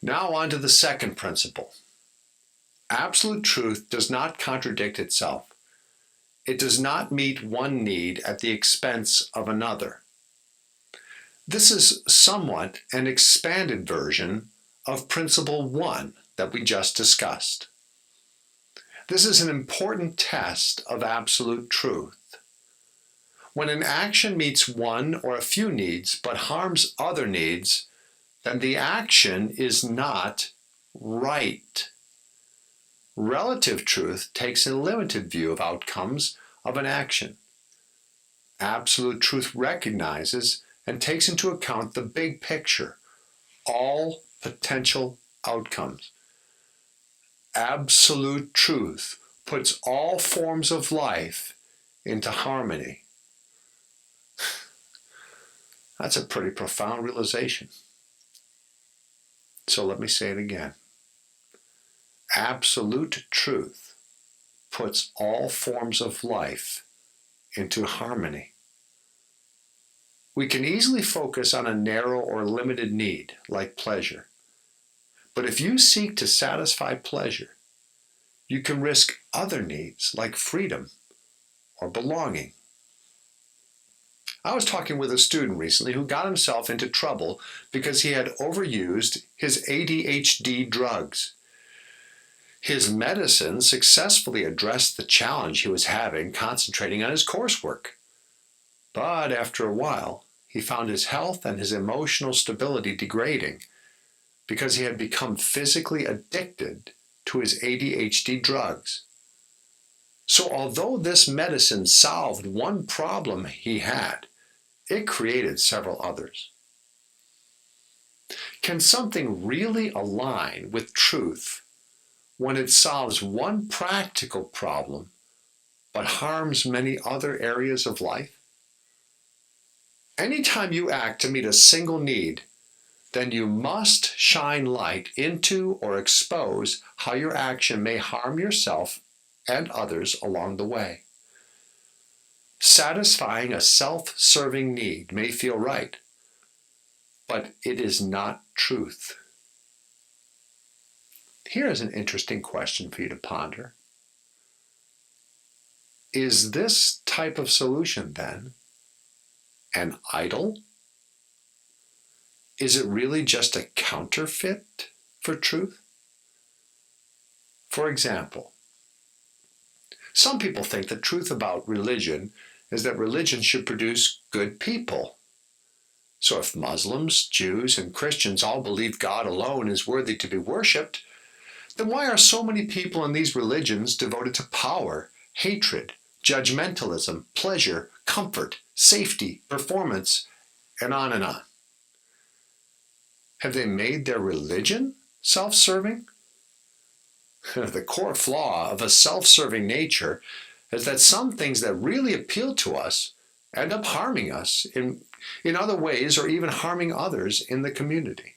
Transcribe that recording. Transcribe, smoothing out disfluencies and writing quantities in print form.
Now on to the second principle. Absolute truth does not contradict itself. It does not meet one need at the expense of another. This is somewhat an expanded version of Principle 1 that we just discussed. This is an important test of absolute truth. When an action meets one or a few needs but harms other needs, then the action is not right. Relative truth takes a limited view of outcomes of an action. Absolute truth recognizes and takes into account the big picture, all potential outcomes. Absolute truth puts all forms of life into harmony. That's a pretty profound realization. So let me say it again. Absolute truth puts all forms of life into harmony. We can easily focus on a narrow or limited need, like pleasure. But if you seek to satisfy pleasure, you can risk other needs, like freedom or belonging. I was talking with a student recently who got himself into trouble because he had overused his ADHD drugs. His medicine successfully addressed the challenge he was having concentrating on his coursework. But after a while, he found his health and his emotional stability degrading because he had become physically addicted to his ADHD drugs. So although this medicine solved one problem he had, it created several others. Can something really align with truth when it solves one practical problem but harms many other areas of life? Anytime you act to meet a single need, then you must shine light into or expose how your action may harm yourself and others along the way. Satisfying a self-serving need may feel right, but it is not truth. Here is an interesting question for you to ponder. Is this type of solution, then, an idol? Is it really just a counterfeit for truth? For example, some people think the truth about religion is that religion should produce good people. So if Muslims, Jews, and Christians all believe God alone is worthy to be worshipped, then why are so many people in these religions devoted to power, hatred, judgmentalism, pleasure, comfort, safety, performance, and on and on? Have they made their religion self-serving? The core flaw of a self-serving nature is that some things that really appeal to us end up harming us in other ways or even harming others in the community.